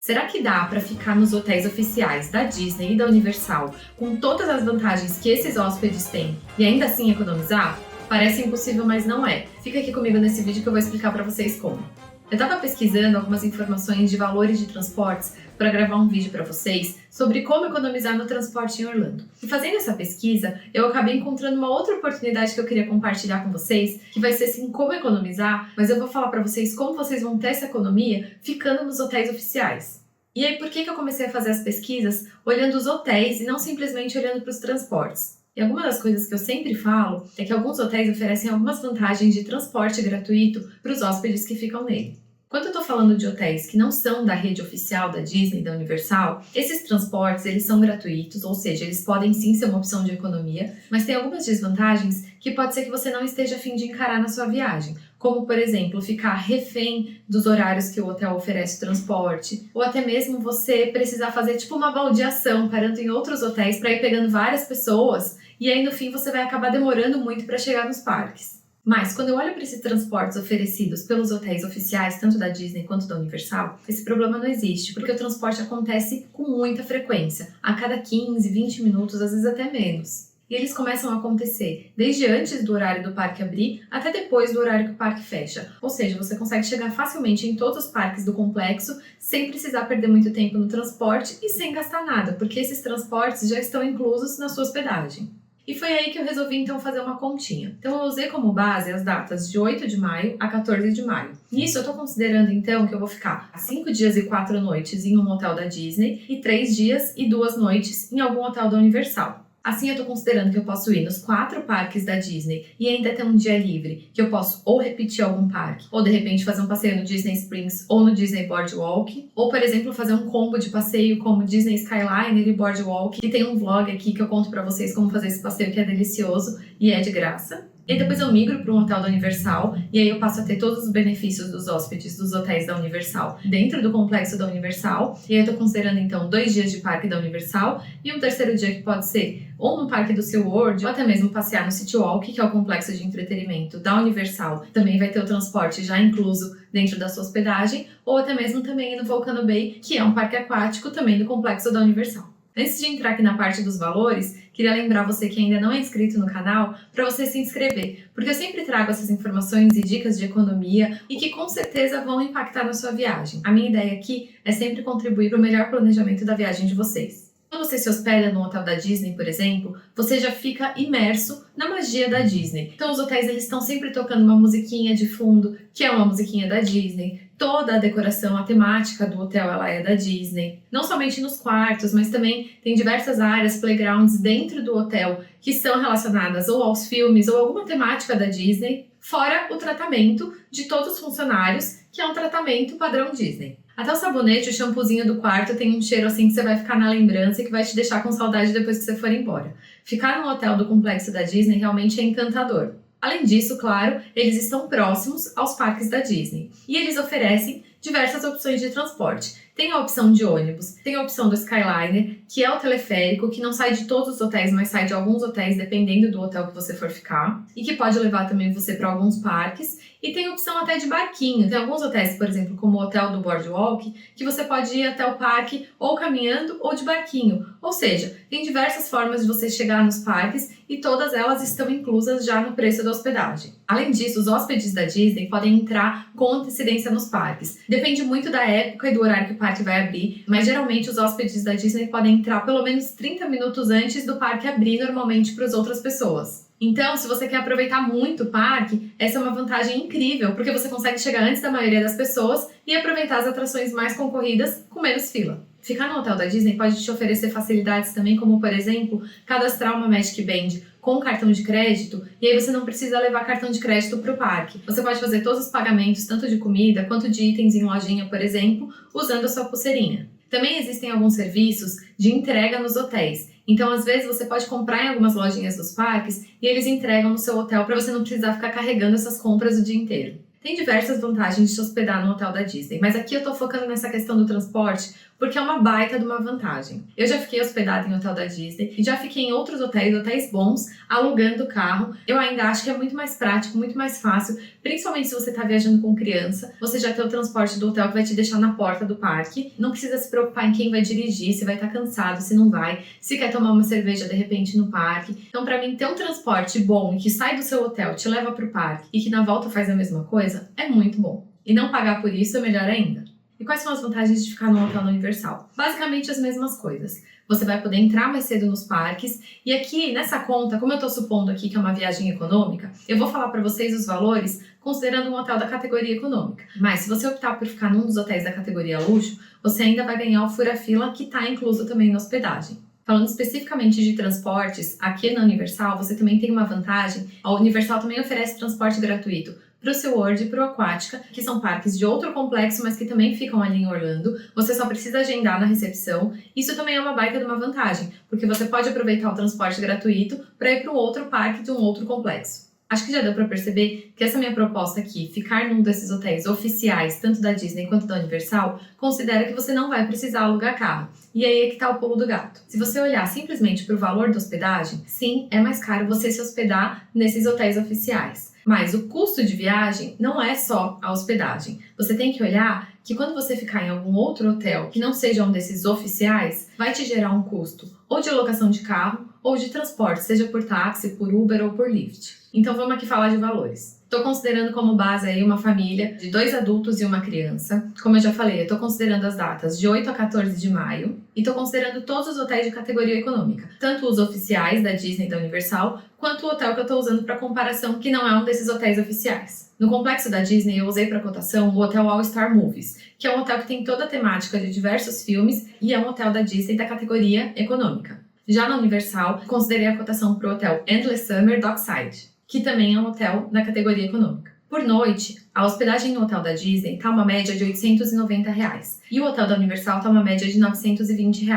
Será que dá para ficar nos hotéis oficiais da Disney e da Universal com todas as vantagens que esses hóspedes têm e ainda assim economizar? Parece impossível, mas não é. Fica aqui comigo nesse vídeo que eu vou explicar para vocês como. Eu estava pesquisando algumas informações de valores de transportes para gravar um vídeo para vocês sobre como economizar no transporte em Orlando. E fazendo essa pesquisa, eu acabei encontrando uma outra oportunidade que eu queria compartilhar com vocês, que vai ser sim como economizar, mas eu vou falar para vocês como vocês vão ter essa economia ficando nos hotéis oficiais. E aí, por que eu comecei a fazer as pesquisas olhando os hotéis e não simplesmente olhando para os transportes? E alguma das coisas que eu sempre falo é que alguns hotéis oferecem algumas vantagens de transporte gratuito para os hóspedes que ficam nele. Quando eu estou falando de hotéis que não são da rede oficial da Disney e da Universal, esses transportes eles são gratuitos, ou seja, eles podem sim ser uma opção de economia, mas tem algumas desvantagens que pode ser que você não esteja a fim de encarar na sua viagem, como, por exemplo, ficar refém dos horários que o hotel oferece transporte, ou até mesmo você precisar fazer tipo uma baldeação, parando em outros hotéis para ir pegando várias pessoas, e aí no fim você vai acabar demorando muito para chegar nos parques. Mas, quando eu olho para esses transportes oferecidos pelos hotéis oficiais, tanto da Disney quanto da Universal, esse problema não existe, porque o transporte acontece com muita frequência, a cada 15, 20 minutos, às vezes até menos. E eles começam a acontecer desde antes do horário do parque abrir até depois do horário que o parque fecha. Ou seja, você consegue chegar facilmente em todos os parques do complexo sem precisar perder muito tempo no transporte e sem gastar nada, porque esses transportes já estão inclusos na sua hospedagem. E foi aí que eu resolvi então fazer uma continha. Então eu usei como base as datas de 8 de maio a 14 de maio. Nisso eu tô considerando então que eu vou ficar 5 dias e 4 noites em um hotel da Disney e 3 dias e 2 noites em algum hotel da Universal. Assim eu tô considerando que eu posso ir nos 4 parques da Disney e ainda ter um dia livre, que eu posso ou repetir algum parque, ou de repente fazer um passeio no Disney Springs ou no Disney Boardwalk, ou por exemplo fazer um combo de passeio como Disney Skyliner e Boardwalk, que tem um vlog aqui que eu conto pra vocês como fazer esse passeio que é delicioso e é de graça. E depois eu migro para um hotel da Universal e aí eu passo a ter todos os benefícios dos hóspedes dos hotéis da Universal dentro do complexo da Universal. E aí eu tô considerando então 2 dias de parque da Universal e um terceiro dia que pode ser ou no parque do SeaWorld ou até mesmo passear no City Walk, que é o complexo de entretenimento da Universal. Também vai ter o transporte já incluso dentro da sua hospedagem, ou até mesmo também no Volcano Bay, que é um parque aquático também do complexo da Universal. Antes de entrar aqui na parte dos valores, queria lembrar você que ainda não é inscrito no canal para você se inscrever, porque eu sempre trago essas informações e dicas de economia e que com certeza vão impactar na sua viagem. A minha ideia aqui é sempre contribuir para o melhor planejamento da viagem de vocês. Quando você se hospeda no hotel da Disney, por exemplo, você já fica imerso na magia da Disney. Então os hotéis eles estão sempre tocando uma musiquinha de fundo, que é uma musiquinha da Disney. Toda a decoração, a temática do hotel ela é da Disney. Não somente nos quartos, mas também tem diversas áreas, playgrounds dentro do hotel que são relacionadas ou aos filmes ou alguma temática da Disney, fora o tratamento de todos os funcionários, que é um tratamento padrão Disney. Até o sabonete, o shampoozinho do quarto tem um cheiro assim que você vai ficar na lembrança e que vai te deixar com saudade depois que você for embora. Ficar no hotel do complexo da Disney realmente é encantador. Além disso, claro, eles estão próximos aos parques da Disney e eles oferecem diversas opções de transporte. Tem a opção de ônibus, tem a opção do Skyliner, que é o teleférico, que não sai de todos os hotéis, mas sai de alguns hotéis dependendo do hotel que você for ficar, e que pode levar também você para alguns parques. E tem a opção até de barquinho. Tem alguns hotéis, por exemplo, como o hotel do Boardwalk, que você pode ir até o parque ou caminhando ou de barquinho. Ou seja, tem diversas formas de você chegar nos parques e todas elas estão inclusas já no preço da hospedagem. Além disso, os hóspedes da Disney podem entrar com antecedência nos parques. Depende muito da época e do horário que o parque vai abrir, mas geralmente os hóspedes da Disney podem entrar pelo menos 30 minutos antes do parque abrir normalmente para as outras pessoas. Então, se você quer aproveitar muito o parque, essa é uma vantagem incrível, porque você consegue chegar antes da maioria das pessoas e aproveitar as atrações mais concorridas com menos fila. Ficar no hotel da Disney pode te oferecer facilidades também, como por exemplo, cadastrar uma Magic Band com cartão de crédito, e aí você não precisa levar cartão de crédito para o parque. Você pode fazer todos os pagamentos, tanto de comida quanto de itens em lojinha, por exemplo, usando a sua pulseirinha. Também existem alguns serviços de entrega nos hotéis. Então, às vezes, você pode comprar em algumas lojinhas dos parques e eles entregam no seu hotel para você não precisar ficar carregando essas compras o dia inteiro. Tem diversas vantagens de se hospedar no hotel da Disney, mas aqui eu estou focando nessa questão do transporte porque é uma baita de uma vantagem. Eu já fiquei hospedada em hotel da Disney e já fiquei em outros hotéis bons, alugando carro. Eu ainda acho que é muito mais prático, muito mais fácil, principalmente se você está viajando com criança. Você já tem o transporte do hotel que vai te deixar na porta do parque. Não precisa se preocupar em quem vai dirigir, se vai estar cansado, se não vai, se quer tomar uma cerveja de repente no parque. Então, para mim, ter um transporte bom e que sai do seu hotel, te leva para o parque e que na volta faz a mesma coisa, é muito bom. E não pagar por isso é melhor ainda. E quais são as vantagens de ficar no hotel na Universal? Basicamente as mesmas coisas. Você vai poder entrar mais cedo nos parques. E aqui, nessa conta, como eu estou supondo aqui que é uma viagem econômica, eu vou falar para vocês os valores considerando um hotel da categoria econômica. Mas se você optar por ficar num dos hotéis da categoria luxo, você ainda vai ganhar o fura-fila, que está incluso também na hospedagem. Falando especificamente de transportes, aqui na Universal você também tem uma vantagem. A Universal também oferece transporte gratuito para o SeaWorld e para o Aquática, que são parques de outro complexo, mas que também ficam ali em Orlando. Você só precisa agendar na recepção. Isso também é uma baita de uma vantagem, porque você pode aproveitar o transporte gratuito para ir para um outro parque de um outro complexo. Acho que já deu para perceber que essa minha proposta aqui, ficar num desses hotéis oficiais, tanto da Disney quanto da Universal, considera que você não vai precisar alugar carro. E aí é que está o pulo do gato. Se você olhar simplesmente para o valor da hospedagem, sim, é mais caro você se hospedar nesses hotéis oficiais. Mas o custo de viagem não é só a hospedagem. Você tem que olhar que quando você ficar em algum outro hotel que não seja um desses oficiais, vai te gerar um custo ou de locação de carro ou de transporte, seja por táxi, por Uber ou por Lyft. Então vamos aqui falar de valores. Estou considerando como base aí uma família de 2 adultos e uma criança. Como eu já falei, eu estou considerando as datas de 8 a 14 de maio e estou considerando todos os hotéis de categoria econômica, tanto os oficiais da Disney e da Universal, quanto o hotel que eu estou usando para comparação, que não é um desses hotéis oficiais. No complexo da Disney, eu usei para cotação o Hotel All Star Movies, que é um hotel que tem toda a temática de diversos filmes e é um hotel da Disney da categoria econômica. Já na Universal, considerei a cotação para o hotel Endless Summer Dockside, que também é um hotel da categoria econômica. Por noite, a hospedagem no hotel da Disney está uma média de R$ 890 e o hotel da Universal está uma média de R$ 920.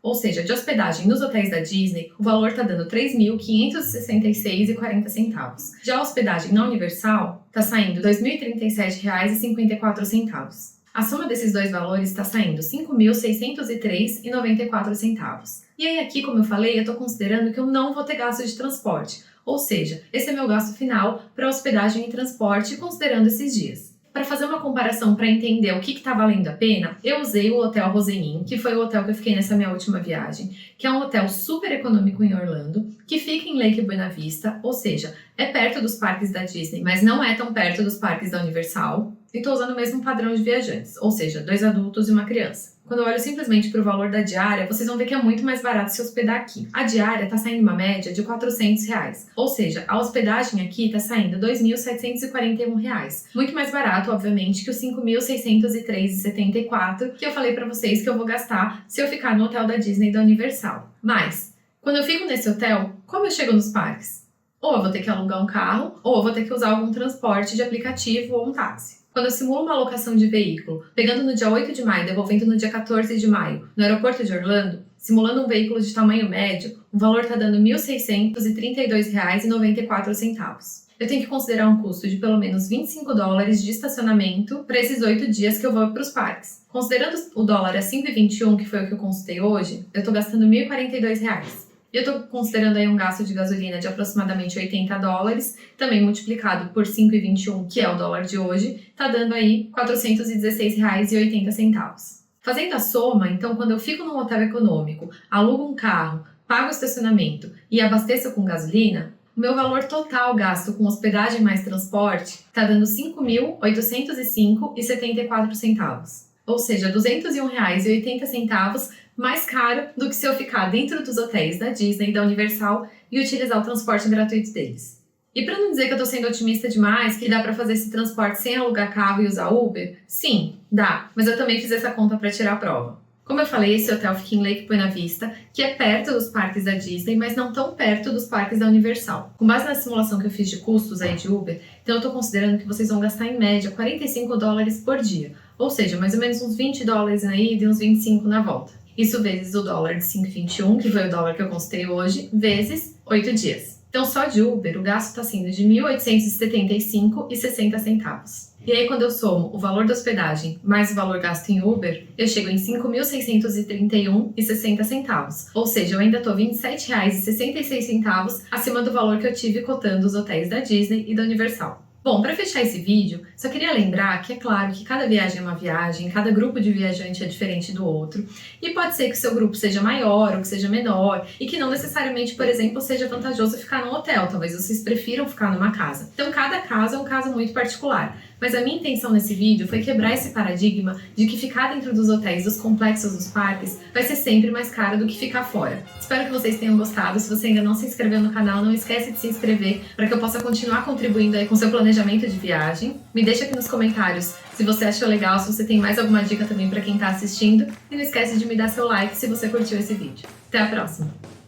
Ou seja, de hospedagem nos hotéis da Disney, o valor está dando R$ 3.566,40. Já a hospedagem na Universal está saindo R$ 2.037,54. A soma desses dois valores está saindo R$ 5.603,94. E aí aqui, como eu falei, eu estou considerando que eu não vou ter gasto de transporte. Ou seja, esse é meu gasto final para hospedagem e transporte, considerando esses dias. Para fazer uma comparação, para entender o que está valendo a pena, eu usei o Hotel Rosenin, que foi o hotel que eu fiquei nessa minha última viagem, que é um hotel super econômico em Orlando, que fica em Lake Buena Vista, ou seja, é perto dos parques da Disney, mas não é tão perto dos parques da Universal. E estou usando o mesmo padrão de viajantes, ou seja, 2 adultos e uma criança. Quando eu olho simplesmente para o valor da diária, vocês vão ver que é muito mais barato se hospedar aqui. A diária está saindo uma média de R$ 400, ou seja, a hospedagem aqui está saindo R$ 2.741. Muito mais barato, obviamente, que os R$ 5.603,74 que eu falei para vocês que eu vou gastar se eu ficar no hotel da Disney e da Universal. Mas, quando eu fico nesse hotel, como eu chego nos parques? Ou eu vou ter que alugar um carro, ou eu vou ter que usar algum transporte de aplicativo ou um táxi. Quando eu simulo uma locação de veículo, pegando no dia 8 de maio e devolvendo no dia 14 de maio, no aeroporto de Orlando, simulando um veículo de tamanho médio, o valor está dando R$ 1.632,94. Eu tenho que considerar um custo de pelo menos $25 de estacionamento para esses 8 dias que eu vou para os parques. Considerando o dólar a 5,21, que foi o que eu consultei hoje, eu estou gastando R$ 1.042. E eu estou considerando aí um gasto de gasolina de aproximadamente $80, também multiplicado por 5,21, que é o dólar de hoje, está dando aí R$ 416,80. Fazendo a soma, então, quando eu fico num hotel econômico, alugo um carro, pago o estacionamento e abasteço com gasolina, o meu valor total gasto com hospedagem mais transporte está dando R$ 5.805,74. Ou seja, R$ 201,80 mais caro do que se eu ficar dentro dos hotéis da Disney e da Universal e utilizar o transporte gratuito deles. E para não dizer que eu tô sendo otimista demais, que dá para fazer esse transporte sem alugar carro e usar Uber, sim, dá, mas eu também fiz essa conta para tirar a prova. Como eu falei, esse hotel fica em Lake Buena Vista, que é perto dos parques da Disney, mas não tão perto dos parques da Universal. Com base na simulação que eu fiz de custos aí de Uber, então eu tô considerando que vocês vão gastar em média $45 por dia, ou seja, mais ou menos uns $20 na ida e uns 25 na volta. Isso vezes o dólar de 5,21, que foi o dólar que eu consultei hoje, vezes 8 dias. Então, só de Uber, o gasto está sendo de R$ 1.875,60. E aí, quando eu somo o valor da hospedagem mais o valor gasto em Uber, eu chego em R$ 5.631,60. Ou seja, eu ainda estou R$ 27,66 acima do valor que eu tive cotando os hotéis da Disney e da Universal. Bom, para fechar esse vídeo, só queria lembrar que é claro que cada viagem é uma viagem, cada grupo de viajante é diferente do outro, e pode ser que o seu grupo seja maior ou que seja menor, e que não necessariamente, por exemplo, seja vantajoso ficar num hotel, talvez vocês prefiram ficar numa casa. Então, cada caso é um caso muito particular. Mas a minha intenção nesse vídeo foi quebrar esse paradigma de que ficar dentro dos hotéis, dos complexos, dos parques, vai ser sempre mais caro do que ficar fora. Espero que vocês tenham gostado. Se você ainda não se inscreveu no canal, não esquece de se inscrever para que eu possa continuar contribuindo aí com o seu planejamento de viagem. Me deixa aqui nos comentários se você achou legal, se você tem mais alguma dica também para quem está assistindo. E não esquece de me dar seu like se você curtiu esse vídeo. Até a próxima!